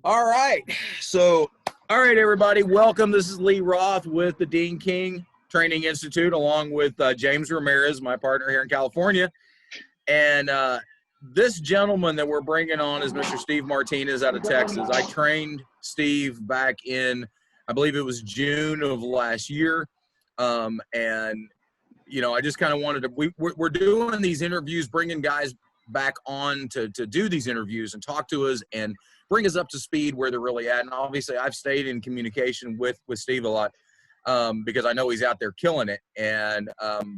All right. So, all right, everybody, welcome. This is Lee Roth with the Dean King Training Institute, along with James Ramirez, my partner here in California. And this gentleman that we're bringing on is Mr. Steve Martinez out of Texas. I trained Steve back in, I believe it was June of last year. And, you know, I just kind of wanted to, we're doing these interviews, bringing guys back on to do these interviews and talk to us and bring us up to speed where they're really at. And obviously I've stayed in communication with Steve a lot because I know he's out there killing it. And,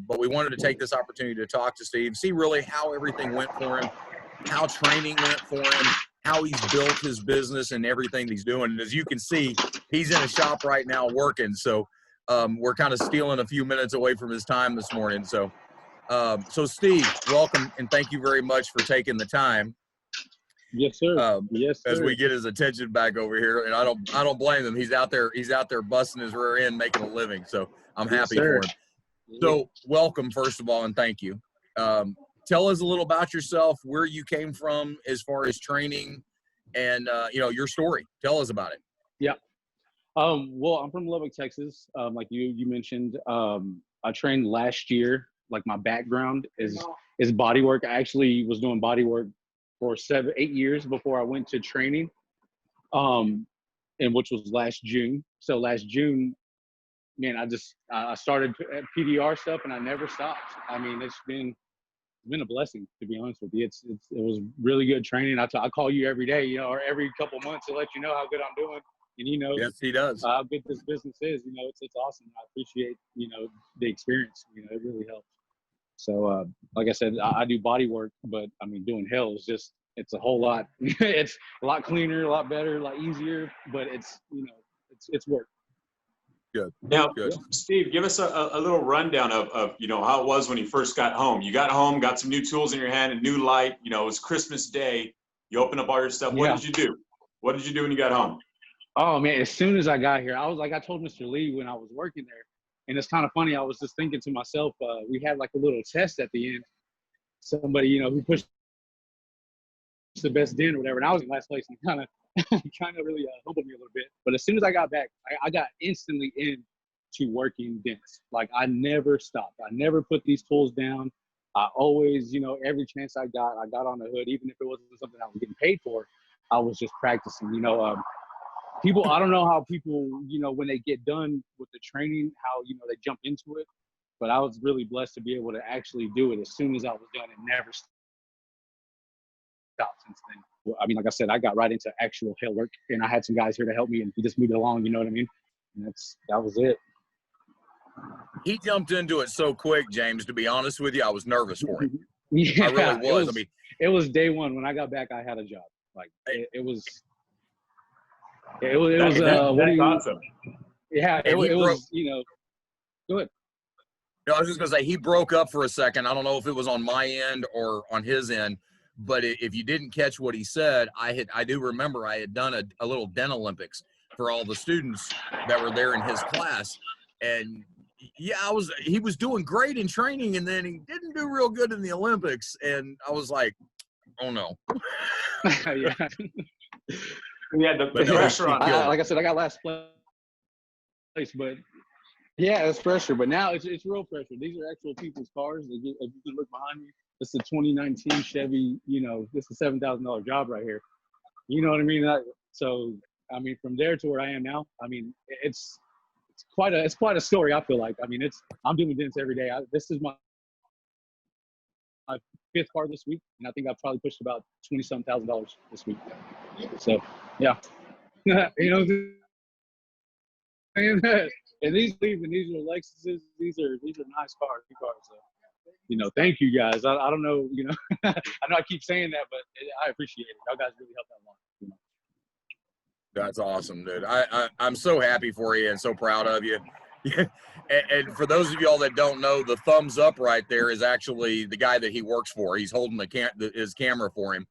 but we wanted to take this opportunity to talk to Steve, see really how everything went for him, how training went for him, how he's built his business and everything he's doing. And as you can see, he's in a shop right now working. So we're kind of stealing a few minutes away from his time this morning. So, so Steve, welcome. And thank you very much for taking the time. Yes, sir. Yes, sir. As we get his attention back over here, and I don't blame him. He's out there busting his rear end, making a living. So I'm happy for him. So welcome, first of all, and thank you. Tell us a little about yourself, where you came from as far as training, and you know, your story. Tell us about it. Yeah. Well, I'm from Lubbock, Texas. Like you mentioned, I trained last year. Like my background is body work. I actually was doing body work for 7-8 years before I went to training, and which was last June. So last June, man, I started PDR stuff and I never stopped. I mean, it's been a blessing, to be honest with you. It was really good training. I call you every day, you know, or every couple months to let you know how good I'm doing. And you know, yes, he does. How good this business is. You know, it's awesome. I appreciate, you know, the experience. You know, it really helps. So, like I said, I do body work, but I mean, doing hell is just, it's a whole lot. It's a lot cleaner, a lot better, a lot easier, but it's, you know, it's work. Good. Now, Good. Steve, give us a little rundown of, you know, how it was when you first got home. You got home, got some new tools in your hand, a new light, you know, it was Christmas Day. You opened up all your stuff. What did you do? What did you do when you got home? Oh, man, as soon as I got here, I told Mr. Lee when I was working there, and it's kind of funny. I was just thinking to myself, we had like a little test at the end. Somebody, you know, who pushed the best din or whatever, and I was in last place, and kind of really humbled me a little bit. But as soon as I got back, I got instantly into working dents. Like I never stopped. I never put these tools down. I always, you know, every chance I got on the hood, even if it wasn't something I was getting paid for. I was just practicing. You know, people, I don't know how people, you know, when they get done with the training, how, you know, they jump into it. But I was really blessed to be able to actually do it as soon as I was done and never stopped since then. Well, I mean, like I said, I got right into actual hell work, and I had some guys here to help me, and we just moved it along, you know what I mean? And that was it. He jumped into it so quick, James, to be honest with you, I was nervous for him. Yeah, I really was. It was day one. When I got back, I had a job. Like, it was awesome. Yeah, it was, you know, go ahead. No, I was just going to say, he broke up for a second. I don't know if it was on my end or on his end, but if you didn't catch what he said, I do remember I had done a little Den Olympics for all the students that were there in his class. And yeah, he was doing great in training, and then he didn't do real good in the Olympics. And I was like, oh no. Yeah. Yeah, the pressure on him. Like I said, I got last place, but yeah, it's pressure. But now it's real pressure. These are actual people's cars. If you can look behind me, this is a 2019 Chevy. You know, this is a $7,000 job right here. You know what I mean? So I mean, from there to where I am now, I mean, it's quite a story. I feel like. I mean, I'm doing dents every day. This is my fifth car this week, and I think I've probably pushed about $20-some thousand this week. So yeah, you know. And these are Lexuses. These are nice cars. So, you know, thank you guys. I don't know, you know, I know I keep saying that, but I appreciate it. Y'all guys really helped out a lot. You know? That's awesome, dude. I'm so happy for you and so proud of you. And for those of y'all that don't know, the thumbs up right there is actually the guy that he works for. He's holding his camera for him.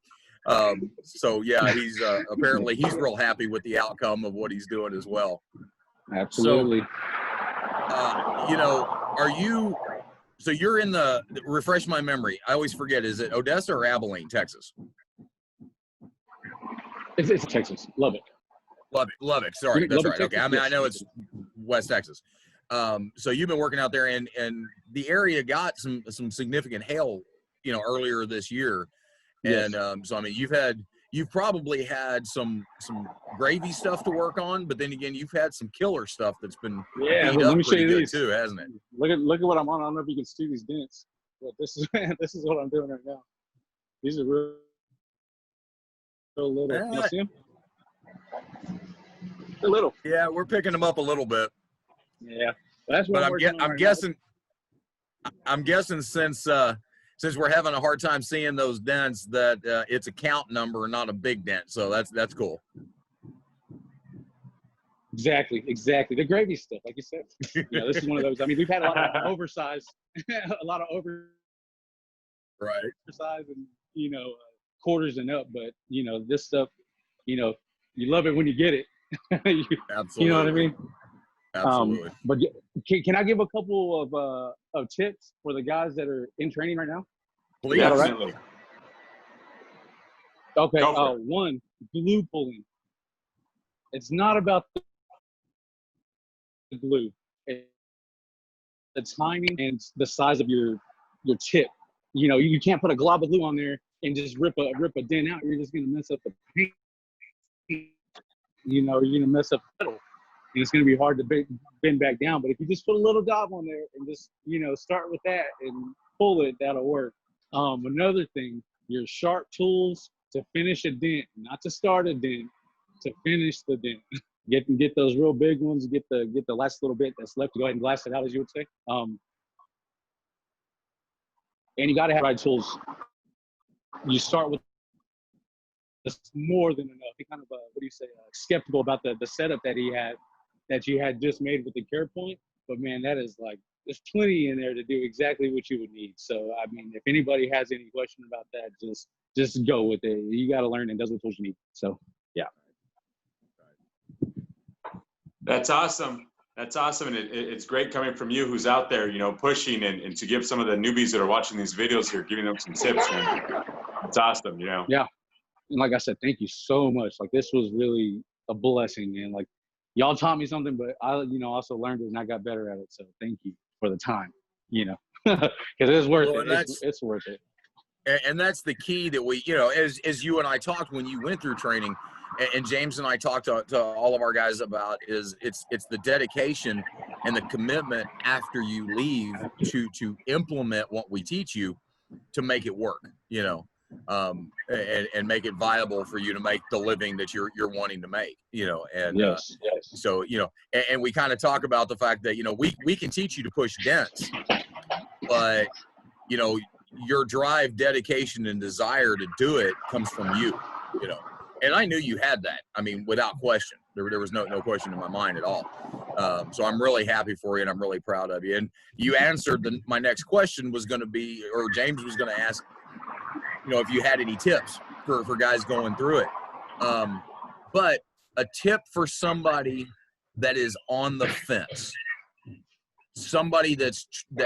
So yeah, he's apparently he's real happy with the outcome of what he's doing as well. Absolutely. So, you know, so you're in refresh my memory. I always forget, is it Odessa or Abilene, Texas? It's Texas. Lubbock. Lubbock. Sorry, that's Lubbock, right. Okay, Texas? I mean, Yes. I know it's West Texas. So you've been working out there, and the area got some significant hail, earlier this year, and Yes. so I mean, you've probably had some gravy stuff to work on, but then again, you've had some killer stuff that's been Yeah, beat let up me show pretty you good these. too, hasn't it? Look at what I'm on. I don't know if you can see these dents, but this is this is what I'm doing right now. These are real little. You see them? They're little. Yeah, we're picking them up a little bit. Yeah, that's what But I'm guessing. I'm guessing since we're having a hard time seeing those dents, that it's a count number, not a big dent. So that's cool. Exactly. The gravy stuff, like you said. This is one of those. I mean, we've had a lot of oversized, Right. oversized and quarters and up. But this stuff, you love it when you get it. Absolutely. You know what I mean? Absolutely. But can I give a couple of tips for the guys that are in training right now? Please. Yeah, right? Absolutely. Okay. Go for it. One, glue pulling. It's not about the glue. It's the timing and the size of your tip. You can't put a glob of glue on there and just rip a dent out. You're just gonna mess up the paint. You're gonna mess up the metal. And it's going to be hard to bend back down. But if you just put a little dab on there and just, start with that and pull it, that'll work. Another thing, your sharp tools to finish a dent, not to start a dent, to finish the dent. Get those real big ones, get the last little bit that's left to go ahead and blast it out, as you would say. And you got to have the right tools. You start with more than enough. He kind of, skeptical about the setup that you had just made with the care point. But man, that is there's plenty in there to do exactly what you would need. So, I mean, if anybody has any question about that, just go with it. You got to learn and does what tools you need. So, yeah. That's awesome. That's awesome. And it's great coming from you, who's out there, pushing and to give some of the newbies that are watching these videos here, giving them some tips, man. It's awesome, Yeah. And like I said, thank you so much. This was really a blessing, man. Y'all taught me something, but I, also learned it and I got better at it. So thank you for the time, because it's worth it. It's worth it. And that's the key that we, as you and I talked when you went through training, and James and I talked to all of our guys about, is it's the dedication and the commitment after you leave to implement what we teach you to make it work, and make it viable for you to make the living that you're wanting to make, and yes. So, and we kind of talk about the fact that, we can teach you to push dents, but, your drive, dedication, and desire to do it comes from you, and I knew you had that. I mean, without question, there was no question in my mind at all. So I'm really happy for you, and I'm really proud of you. And you answered my next question was going to be, or James was going to ask, if you had any tips for guys going through it. But a tip for somebody that is on the fence, somebody that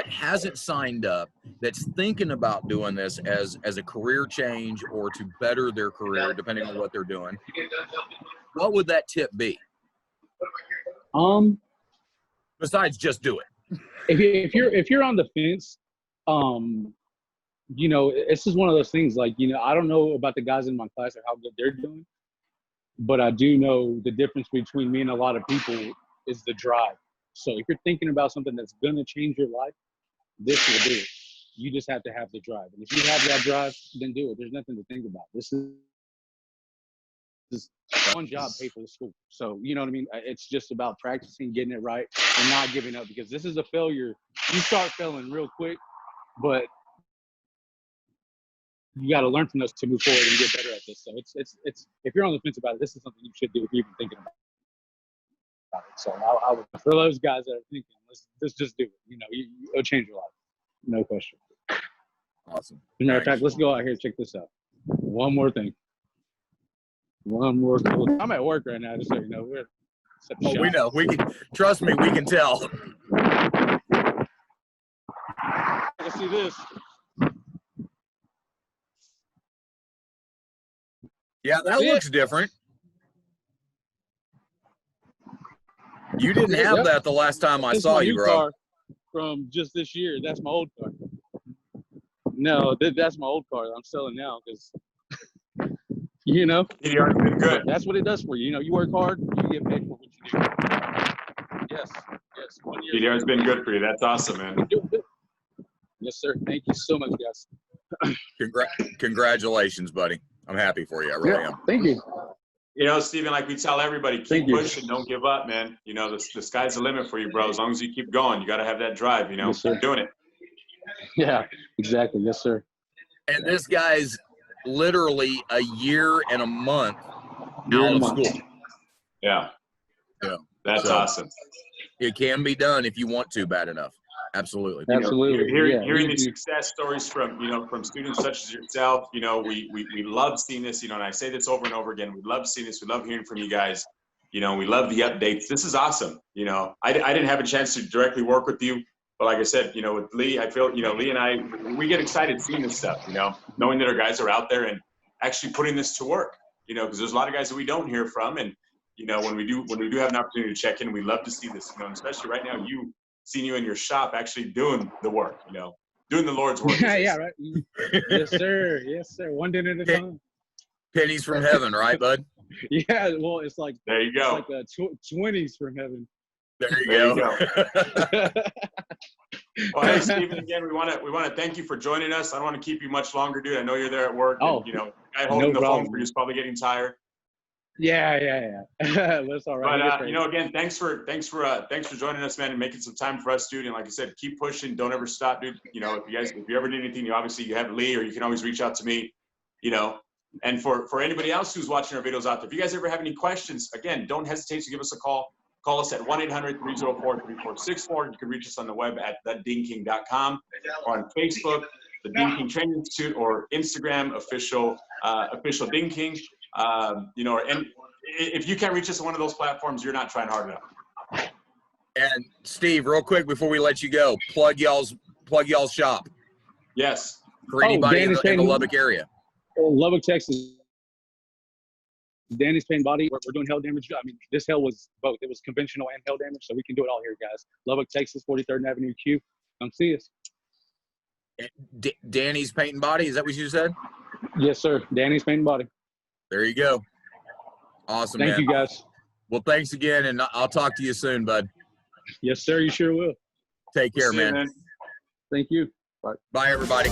hasn't signed up, that's thinking about doing this as a career change or to better their career, depending on what they're doing, what would that tip be? Besides just do it. If you're on the fence, this is one of those things, I don't know about the guys in my class or how good they're doing, but I do know the difference between me and a lot of people is the drive. So if you're thinking about something that's going to change your life, this will do it. You just have to have the drive. And if you have that drive, then do it. There's nothing to think about. This is one job, pay for the school. So, you know what I mean? It's just about practicing, getting it right, and not giving up, because this is a failure. You start failing real quick, but you got to learn from those to move forward and get better at this. So it's if you're on the fence about it, this is something you should do if you're even thinking about it. So I would, for those guys that are thinking, let's just do it. It'll change your life, no question. Awesome. As a matter of fact, let's go out here and check this out. One more thing. I'm at work right now, just so you know. We know. We can trust me. We can tell. Let's see this. Yeah, that looks different. You didn't have Yep. that the last time I This is saw my you, new bro. car from just this year. That's my old car. No, that's my old car that I'm selling now because, you know, PDR's been good. that's what it does for you. You know, you work hard, you get paid for what you do. Yes, yes. 1 year. PDR's been good for you. That's awesome, man. Yes, sir. Thank you so much, guys. Congratulations, buddy. I'm happy for you. I really am. Thank you. You know, Steven, like we tell everybody, keep Thank you. pushing, don't give up, man. You know, the sky's the limit for you, bro. As long as you keep going, you got to have that drive, you know, Yes, sir. keep doing it. Yeah, exactly. Yes, sir. And this guy's literally a year and a month out of school. Yeah. Yeah. That's So, awesome. It can be done if you want to bad enough. Absolutely. You know, Absolutely. hearing these success stories from, you know, from students such as yourself, you know, we love seeing this, you know, and I say this over and over again, we love seeing this. We love hearing from you guys. You know, we love the updates. This is awesome. You know, I didn't have a chance to directly work with you, but like I said, you know, with Lee, I feel, you know, Lee and I, we get excited seeing this stuff, you know, knowing that our guys are out there and actually putting this to work, you know, because there's a lot of guys that we don't hear from. And, you know, when we do have an opportunity to check in, we love to see this, you know, and especially right now, seeing you in your shop actually doing the work, you know, doing the Lord's work. Yeah, right. Yes, sir. Yes, sir. One day at a time. Pennies from heaven, right, bud? Yeah, well, it's like There you go. It's like 20s from heaven. There you There you go. Well, hey, Steven, again, we want to thank you for joining us. I don't want to keep you much longer, dude. I know you're there at work. Oh, and, you know, the guy holding no the problem. phone for you is probably getting tired. Yeah. That's all right. But you know, again, thanks for joining us, man, and making some time for us, dude. And like I said, keep pushing. Don't ever stop, dude. You know, if you ever need anything, you have Lee, or you can always reach out to me. You know, and for anybody else who's watching our videos out there, if you guys ever have any questions, again, don't hesitate to give us a call. Call us at 1-800-304-3464. You can reach us on the web at thedingking.com or on Facebook, the Dean King Training Institute, or Instagram, official Dean King. You know, and if you can't reach us on one of those platforms, you're not trying hard enough. And Steve, real quick before we let you go, plug y'all's shop Yes. for anybody in Danny's the Lubbock area. Lubbock, Texas. Danny's Paint Body. We're doing hail damage. I mean, this hail was both. It was conventional and hail damage, so we can do it all here, guys. Lubbock, Texas, 43rd Avenue Q. Come see us. Danny's Paint and Body, is that what you said? Yes, sir. Danny's Paint Body. There you go. Awesome, Thank man. you, guys. Well, thanks again, and I'll talk to you soon, bud. Yes, sir. You sure will. Take care, See you, man. Thank you. Bye, everybody.